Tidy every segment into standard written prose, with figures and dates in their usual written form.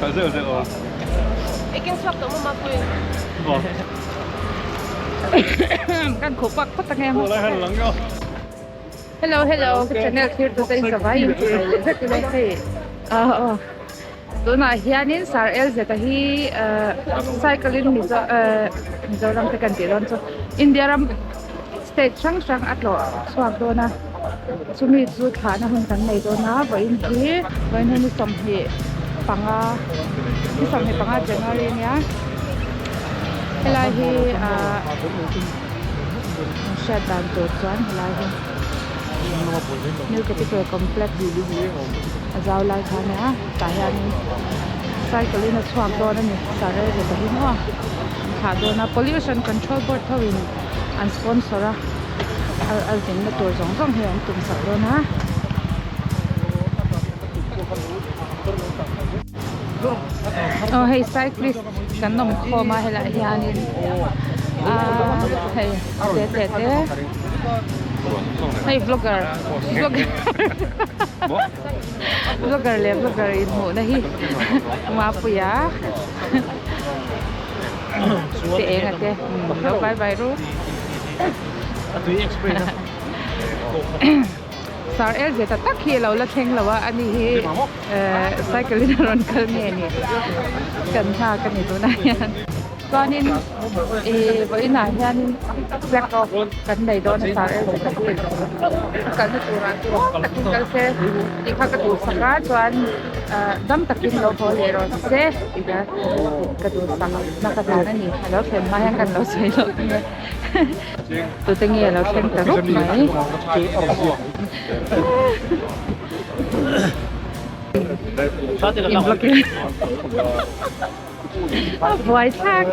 Ikin swak to mo mapoy. Kan khopak patangem. Hello, hello. Channel here to say savai. Tu na hianin sar el zeta hi cycling mizoram te kan tiron so India ram state sang atlo swak do na sumi chu thana hun kan nei do na voin hi voin ni som hi panga January nya helai hi shutdown to chuan helai hi New Capital Complex azau lai khane a ta hian cycling a chuak do na ni sare re ta hi no kha do na pollution control board thawin an sponsor a al tin na tur zong zong hi an tum sak do na oh hey cyclist kan nom khoma hela hianin hey te hey vlogger in mo na hi mapuya te engate bye bye ru sar el zeta takhi lo la theng lawa ani hi cycling ron kal nge ni kan tha kan ni tu na yan chuanin voina hian black off kan nei do na sar el zeta kan na turan kal se ikha ka tu saka chuan dam takin lo ho le ro se ida ka tu saka na ka na ni halo khem ma yan kan lo sei lo tu tengi lo khem ta rup mai Buổi thang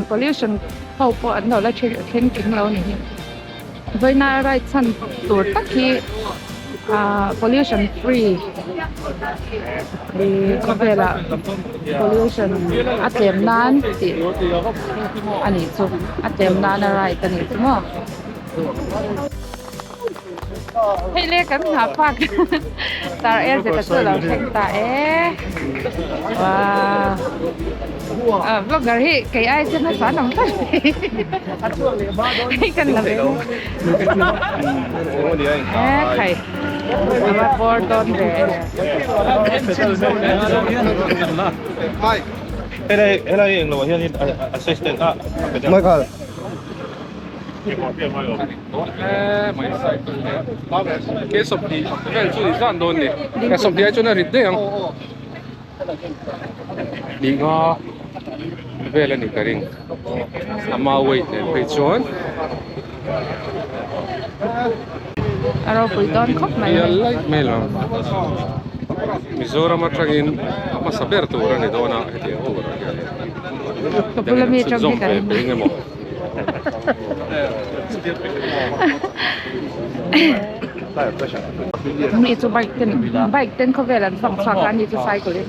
pollution hậu po ấn độ là trên kính lâu này với na right sun tour tắc khi pollution free thì có vẻ là pollution at tiệm nan thì anh ấy chụp at tiệm nan là right anh ấy đúng khôngให้เรียกกันหาพักตาเอสจะช่วยเราแข่งตาเอว้าวบล็อกเกอร์ที่ไก่ไอ้เจ้าหน้าสารน้องตั้งให้กันละเว้ยไข่มาบอร์ดอนเดย์Hela eng lo hian in assistant a Michael mai cycle ke sop di vel chu di san don ni ka sop di chu na rit de ang di nga vel ani ka ring ama wait ne pe chon aro pui don khop mai ya like me lang Mizoram atangin ama saber tu ran ni dona heti over ya kapula mi chong ni kanมีจูbike tenเขาเวลันฝั่งฝั่งอันนี้จะไซค์เลย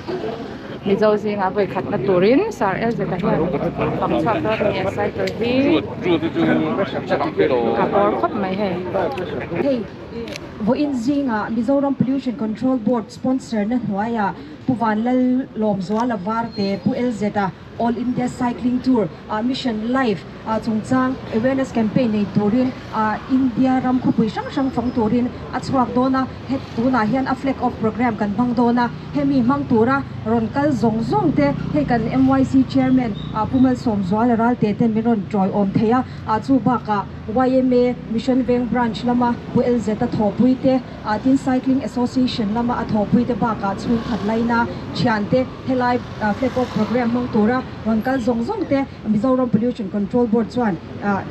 มีเจ้าสิงห์ไปขัดมาตูรินสารเอลจะได้ฝั่งฝั่งก็มีไซค์ที่กับบอร์ดครบไหมเฮ้ Hey, vo in zinga Mizoram Pollution Control Board sponsor na huaya puvan lal lom zwa la varte pu elzeta All India Cycling Tour Mission Life chungchang awareness campaign nei turin India ram khupui sang phong turin achwak dona het tuna hian a flag off program kan bang dona hemi mang tura ronkal zong te he kan MYC chairman pumal somzwal ral te ten minon joy om theya chu baka YMA Mission Veng branch lama pu elzeta thopui te tin cycling association lama a thopui te baka chu khatlaina chiante helai flag off program mang tura ronkal zong te Mizoram Pollution Control Board chuan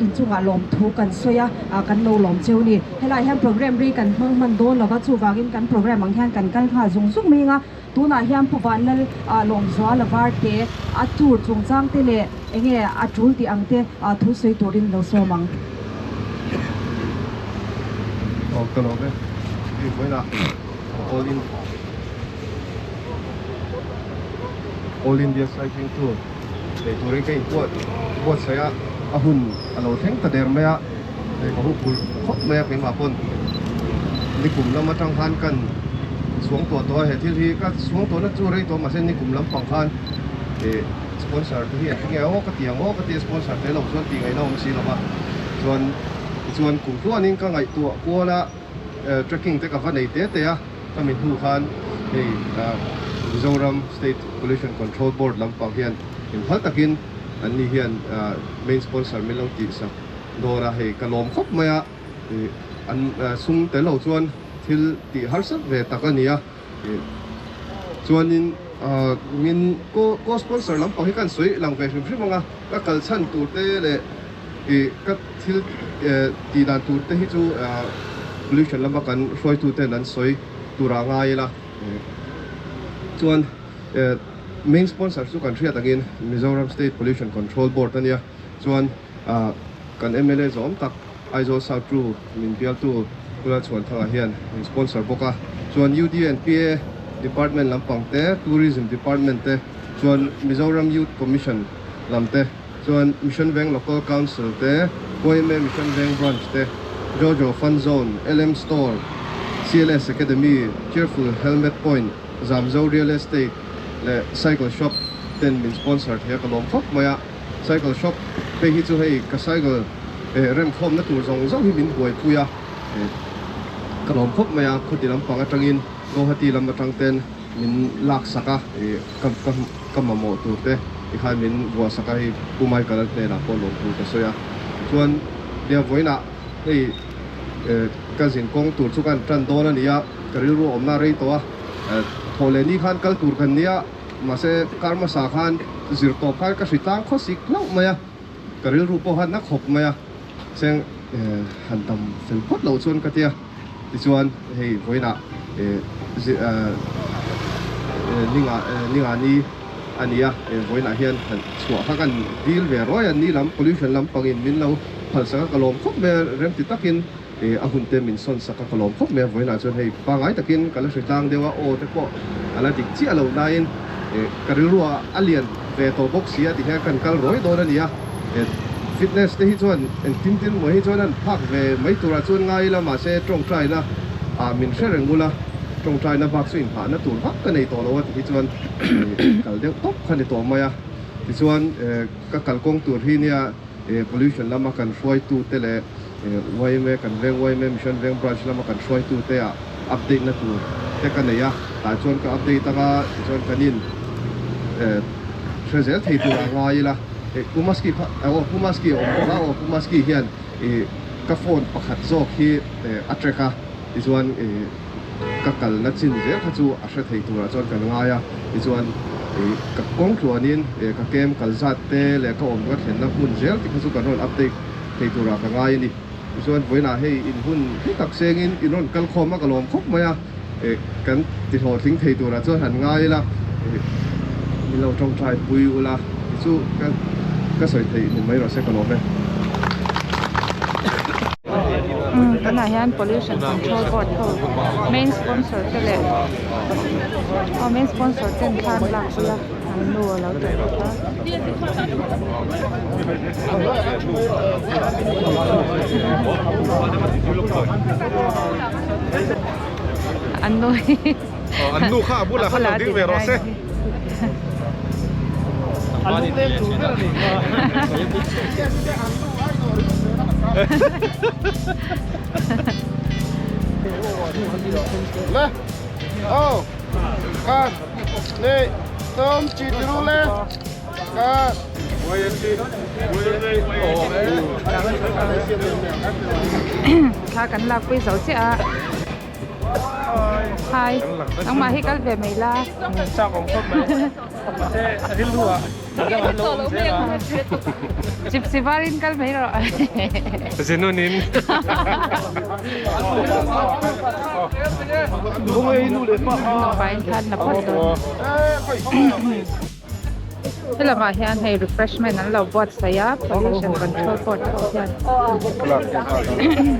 in chunga lom thu kan soya kan no lom cheuni helai han program ri kan man don lova chu wangin kan program ang hian kan kal kha zung menga tuna hian puwan lal lom zwa lavar te a tur chungchang te le enge a tul ti angte thu sei torin lo somang Oktober Buena All India Cycling Tour để touring cái buat saya ahun alo theng ta der maya để có hụt khóc maya cái mà pun นี่กลุ่มเรามาทางพันกันสวงตัวเหตุที่ก็สวงตัวนั้นจูไรตัวมาเส้นนี่กลุ่มลำปังพันสปอนเซอร์ที่เห็นที่ไงว่าก็เตียงว่าก็เตียงสปอนเซอร์แต่เราส่วนตีไงเราไม่ใช่หรอกว่าส่วนกลุ่มตัวนี้ก็ไงตัวกัวละ trekking แต่กับวันไหนเตะก็มีผู้พันMizoram State Pollution Control Board ลำปังเฮียนเห็นพัดตะกินอันนี้เฮียน main sponsor ไม่ลงตีสักโดราให้กระลมครบไหมอันซุ่มแต่เราส่วนที่ตีฮาร์สักเวตกันเนี่ยส่วนนี้มินก็สปอนเซอร์ลำปังให้กันสวยหลังไปฟิล์มมั้งก็กัลชันตัวเต้เลยก็ที่ตีดันตัวเต้ที่จู pollution ลำปังกันช่วยตัวเต้นั้นสวยตัวร่างง่ายละส่วน main sponsor สุกันเทียตะกิน Mizoram State Pollution Control Board นั่นเนี่ยส่วนกัน MLA สมตักไอโซซาตรูมินเปียตูกุลาชวนทางเฮียนสปอนเซอร์ปกะส่วน UDNPA Department ลำปังเต้ Tourism Department เต้ส่วน Mizoram Youth Commission ลำเต้ส่วน Mission Veng Local Council เต้ Poime Mission Veng Branch เต้ Jojo Fun Zone LM Store CLS Academy Cheerful Helmet Point Zamzo Real Estate และ Cycle Shop เต้นมินสปอนเซอร์เฮียกระลมครบมา Cycle Shop ไปที่จะให้กับ Cycleเริ่มคมนักตัวส่งที่มินป่วยพุยกระลมครบมาคนที่ลำปังจังอินโลหะที่ลำมาจังเต้นมินลักสักกำมาโมตัวเต้อีกให้มินวัวสักให้ผู้ไม่กันเต้นพอลงตัวเสียส่วนเดี๋ยววันน่ะให้การสินกงตัวสุกันจันโดนั่นนี่กระรู้อมนารีตัวโทเลนี่ขันกัลตูร์กันเนี่ยมาเสกการมาสาขันจิรโตพันก็สิตังข้อสิกเล่ามา กระรู้พอหันนักหกมาเช่นหันตำเป็นพดเหล่าชวนกันเดียที่ชวนให้ไว้น่ะนี่อันนี้ไว้น่ะเฮียนชัวร์พักกันดีลเวรอยอันนี้ลำ pollution ลำปังอินมินเราผัดสักกะลมครบเมื่อเริ่มติดตะกินอาหุ่นเต็มมินส่วนสักกะลมครบเมื่อไว้น่ะชวนให้ปังไอ้ตะกินกันแล้วสุดทางเดียวว่าโอ้แต่ก็อะไรติดเชี่ยเราได้กระรู้ว่าอเลียนเวตัวบ็อกเสียที่แค่กันกันร้อยโดนนี่ฟิตเนสที่ชวนทินมาให้ชวนนั้นพักเวไม่ตัวชวนง่ายละมาเสตรงใจนะมินเชื่อเรื่องมูละตรงใจนะพักสุนผ่านนะตัวพักกันในตัวเราที่ชวนกัลเดียวตบกันในตัวมาที่ชวนก็กัลกงตัวที่เนี่ย pollution ละมากันช่วยตัวเตะเลยไว้เมื่อกันเร่งไว้เมื่อมิชชั่นเร่ง branch ละมากันช่วยตัวเตะอัปเดตนะตัวแต่กันเนี่ยแต่ชวนก็อัปเดตตั้งแต่ชวนกันนินเชื่อเสียที่ตัวง่ายละกูมาสกี้กูมาสกี้กูมาสกี้เฮียนกาโฟนประคัดโซที่อัตราคาที่ส่วนกัลนัดสินเจ้าข้าจูอาศัยที่ตัวจนกันง่ายที่ส่วนกับกองตัวนี้กับเกมกัลซัดเตะและก็อมก็เห็นนักหุ่นเจ้าที่ข้าจูกันรอนอัปเดตที่ตัวกันง่ายนี่ที่ส่วนไว้หน้าให้อินหุ่นที่ตักเซงินอินรอนกัลคอมมากระลมครบมากันที่หัวทิ้งที่ตัวจนหันง่ายละมีเราจงใจปุยอุลาสู้ก็สวยที่หนึ่งไม่เราเซ็กกันลงเลยก็นายยัน pollution control board เขา main sponsor ก็เลยเอา main sponsor เป็นทางหลักละทางนัวแล้วแต่ว่าอันนู้นอันนู้นข้าบุญละข้าเราดิ้งเวรอเซ่อันนู้นเล่นถูกเรื่องนี้เลยโอ้กันนี่ต้มจีดรู้เลยกันข้ากันหลักไปเสาเสียไฮต้องมาให้กันแบบไม่ล่าชอบของคนไหมเซ่อาทิตย์รัวสิบวารินกันไม่หรอเซโนนินไปทันนะพ่อตัว ที่เรามาเฮียนให้ refreshment นั้นเราบดสยาม pollution control board เอาเฮียน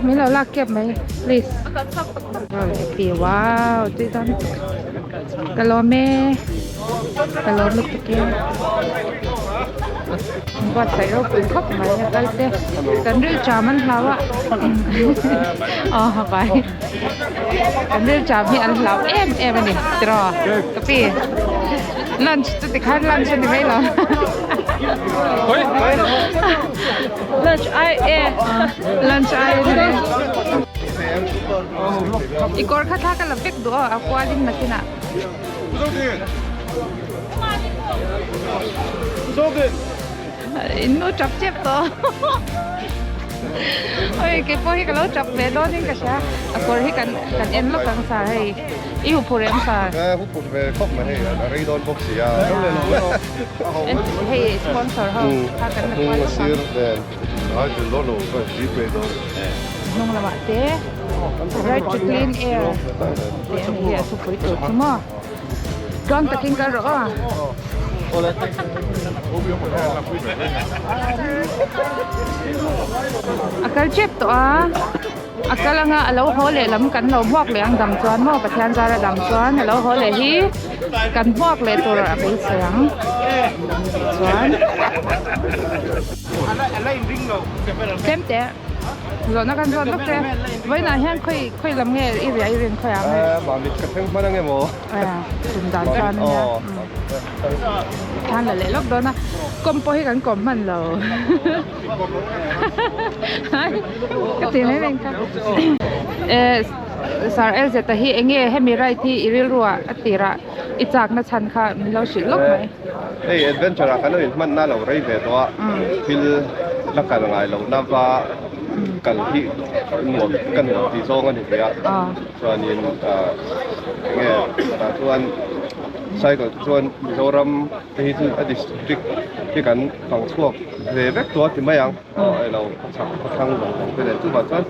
ไม่เราลากเก็บไหม please ปีว้าวที่ตั้งกะโลเม่ตะเกียงบดใส่เราปุ๋ยครบไหมกันเต้กันเรื่องจามันเราอ่ะอ๋อไปกันเรื่องจาพี่อันเราเอ็มนี่ตรอกะปีลันช์จะติดขัดลันช์จะไม่หรอ เฮ้ย Lunch I lunch ay ikor khatha ka lapek do akwa din nakina inno chap chep to oi ke po hi kalo chap ve do din ka sha akor hi kan en lo kang sa hai iu purem sa ผู้ปลูกไปครบมาให้อะไรโดนพวกเสีย hey sponsor ha ha kan na มึง kwa มาซื้อเดินร้อยจุดโลโลก็ชีพไปโดน nong la te right to clean air te ni ya su pui to mo dong ta king ka ro akal chep to akal nga alo hole lam kan lo bok le ang dam chuan mo pathian zara dam chuan alo hole hi kan bok le tur a be sang chuan kem te rồi nó cần rồi lúc thế với là hiện khơi làm nghề y riêng khơi à bảo mình cắt thêm bao nhiêu mồ cùng đàn cho nó nha than là lẽ lúc đó na công bố cái cổng mình rồi cái tiền ấy mình cái sar el zeta hi enge hemi rai thi iril ruwa atira ichak na chan kha milo shil lok mai ei adventure kan oi man na lo rei ve to thil la kan ngai lo na va kan hi mo kan ti song ani ya chuan in nge ta chuan sai ko chuan mizoram hi chu a districtที่กันฝั่งช่วงเวกตัวที่ไม่ยังเราทางหลวงเป็นจุดบ้าน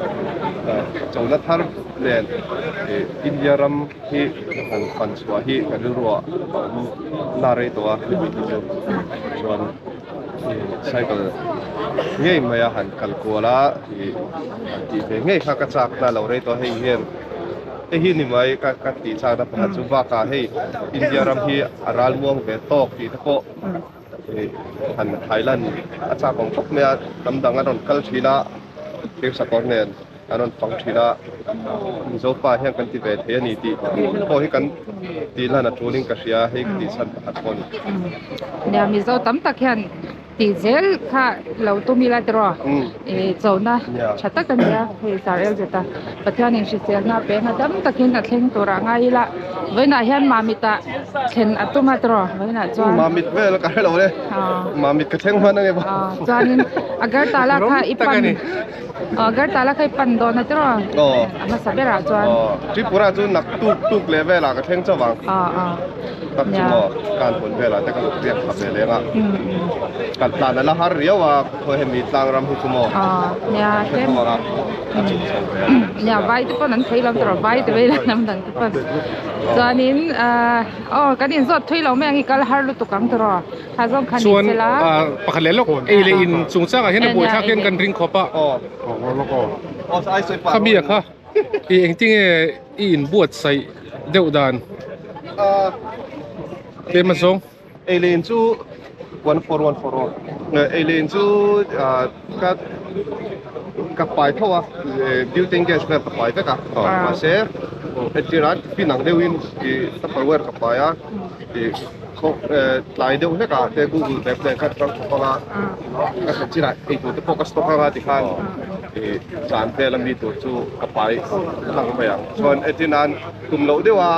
จงนัดทาร์เรียนอินเดียรัมที่ฟันสวาที่กันรัวนารีตัวชวนใช่ก็ง่ายไม่หันกัลกัวละที่เป็นง่ายข้ากระจักน่าเราเรียตัวให้เห็นไอ้ที่นี่ไม่กัดตีชาติปัจจุบันก็ให้อินเดียรัมที่อาราลม่วงเวทอกที่ทั้งหันไทยแลนด์อาจารย์ของพวกเมียดำดังอันนั้นคัลชีละเกี่ยวกับกอร์เนนอันนั้นฟังชีละมิโซฟาเฮียงกันที่เวทเฮียนี่ตีพอให้กันตีละนัดทูลิงกัสยาให้ตีสันปัดคนเนี่ยมิโซตั้มตะเคียนตีเซลค่ะเราตัวมีลายตรอเจ้านะชัดตะกันเนี่ยเฮสาเอลเจตาปัจจุบันนี้เสียหน้าเป็นตั้มตะเคียนอัดเข่งตัวร่างไงละเว้นอาเฮียนมามิตาเข่งอัดตัวมาตรอเว้นอาจวนมามิดเวลกันให้เราเลยมามิดกระเทงมันนั่นเองจวนนี้อาการตาละค่ะอีปันอาการตาละค่ะอีปันโดนนะตรอมาสับเบราจวนที่ปุระจุนนักตุกเลเวลกระเทงเจ้าวังตักจุโมการผลเวลาแต่ก็เรียกขับเลยละกัดตานั่นละฮาริโอว่าเคยเห็นมีตังรำหุจุโมเนี่ยเต็มเนี่ยใบที่ปนั้นเคยลำตรอใบที่เวลาน้ำดังที่ปนจวนนี้กันอินสดที่เราแม่งอีกก็ฮารุตุกังตรอถ้าส่งคันนี้เสร็จแล้วปากเลนลูกเอเลอินสูงสักเห็นบุยชักเล่นกันริงคอปะข้ามีอะค่ะเองจริงอินบวชใส่เดือดดานเป็นมาส่งเอเลนจู14141เอเลนจูกับไปเท่าบิวติ้งแกสแบบกับไปเท่ากับมาเสียที่ร้านพี่นังเดวินที่ตับเวอร์กับไปที่เขาไลน์เดียวเท่ากับที่ Google แบบเดียวกันทั้งสองละก็ที่ร้านไอ้ตัวที่โฟกัสตัวข้างล่างที่ข้างจานเตลมีตัวจูกับไปทั้งไปอย่างส่วนไอ้ที่นั้นกลุ่มเราเดียวว่า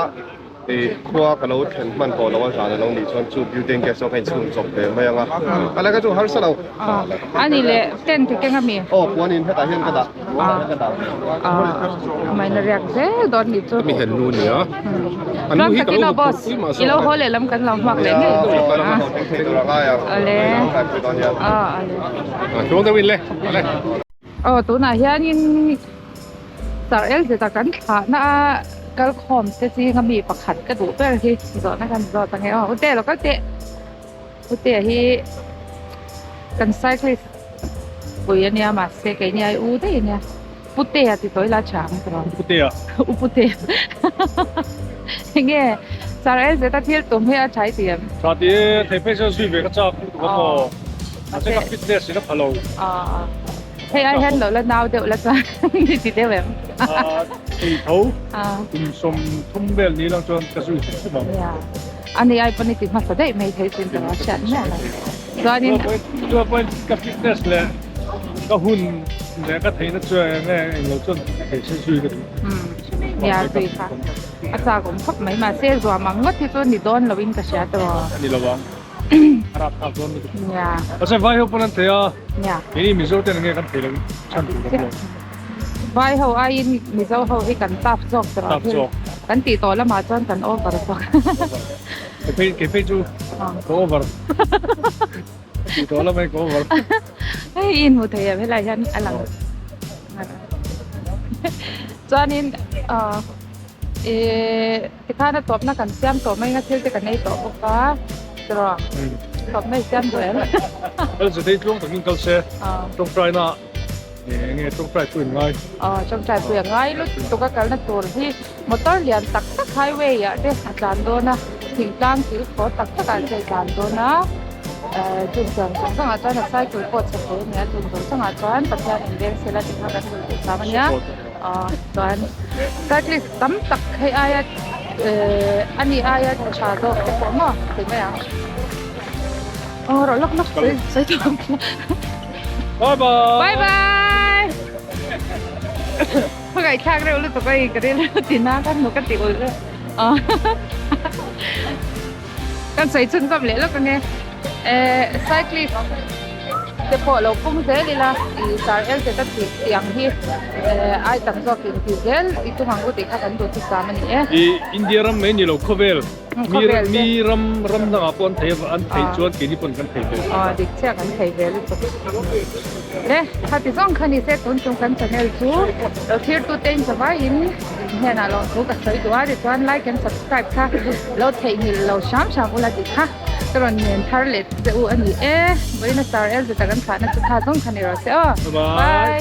ครัวกับเราเห็นมันก่อนเราว่าจานเราดีส่วนจูบิวติ้งแกสเป็นชุดจบเลยไม่ยังอ่ะอะไรก็จูฮาร์สเราอันนี้เลยเต้นที่แกงมีวันนี้ให้ตาเห็นก็ได้ไม่น่ารักเสียโดนดิจูมีเห็นนูเนี่ยลำตะกี้เราบอสอีเราโหเลยลำกันลำหมักเลยนี่อะไรช่วงเดวินเลยอะไรตัวไหนเฮียนี่สาวเอลจะตะกันขาหน้าก็คอมเตจีก็มีประคัดกระดูกด้วยที่สอนนักการสอนตั้งไงเตะเราก็เตะ puti hi kan cyclist puya niya mas se kay niya ude niya puti ati toy la cham tro Puti à? uputi nghe sao em sẽ tắt thiết tụm hết trái tiền Chả tí thầy phải cho suy về cái chắc có một cái fitness nó phải lâu. hey ai hết lỡ lần nào đều là sao thì đều em Thì thấu à cùng xôm thông về lý lang cho cái suy chứ mà. yeah anh ấy ai phân tích mà sao đấy mấy thấy tin tưởng chắc nè rồi nên Tôi quên cái fitness là cái hun để cái thấy nó chơi nghe nhiều chân thầy sẽ suy cái. yeah tùyค่ะอาจารย์ผมพักไม่มาเสียตัวมังก็ที่ตัวนี่โดนเราวิ่งกระเช้าตัว Đi là vâng. Arab thảo luôn. yeah Ở trên vai hôm nay thấy à, yeah cái này mình số tiền nghe cái thấy là chân thủ lắm. vai hậu ai mi dâu hậu hay cần tap dọcตัว Tap dọc. กันตีตัวแล้วมาจนกันโอเวอร์ตัว Cái phê chú có over. Thì đó là mấy có over. เฮ้ยอินหมดเลยไม่ไรฉันอะไรจวนนี้ที่ข้าน่ะตบนักกันเสียมตบไม่งั้นเที่ยวจะกันในตบก็จะรอตบไม่เสียมด้วย Ở dưới đây chúng ta mình câu xe trong trái nọ nghe trong trái tuổi ngay จงใจเปลี่ยนง่ายลูกตัวก็กันนะตัวที่มอเตอร์เรียนตักตักไฮเวย์อ่ะเด็กอาจารย์โดนนะถึงกลางคือขอตักตักอาจารย์โดนนะจุดเสริมต้องอาจารย์ใช้ตัวกดสกุลเนี่ยจุดเสริมต้องอาจารย์ปัจจัยอินเดียเสร็จแล้วถึงทำการศึกษามันเนี่ยตอนก็คือตั้มตักให้อายอันนี้อายชาโดกแต่ผมอ่ะถึงไหมอ่ะเราล็อกใส่ถุง Bye bye. บายบายพวกไอ้ช่างเร็วหรือตัวก็อีกเร็วตีหน้ากันหนูกันตีอุ่นเลยกันใส่ชุดกับเหล่แล้วกันเนี่ยไซคลิสแต่พอเราพุ่งเสร็จแล้วอีสารเอลจะตัดติดอย่างที่ไอ้ตั้งใจกินที่เจลอีตัวหังกูติดข้ากันตัวที่สามนี่I India ram mấy nhiều cover. Mi ram na apon thấy anh thấy chuột cái gì pun kan thấy. ดิเชื่อกันใครเวลตัวเนี่ยถ้าที่ส่งคันนี้เสร็จต้นจงกันชาแนลจูเราเที่ยวตัวเต็งสบายอินเนี่ยนะลองทุกข์ใส่ตัวเดี๋ยวชวนไลค์กัน subscribe ค่ะเราเทคนิคเราช้ำอุลาดิค่ะตอนนี้ทาร์เลตจะอันนี้บริษัท StarL จะตั้งกันขาดนะจะท่าส่งคันนี้เราเสียบาย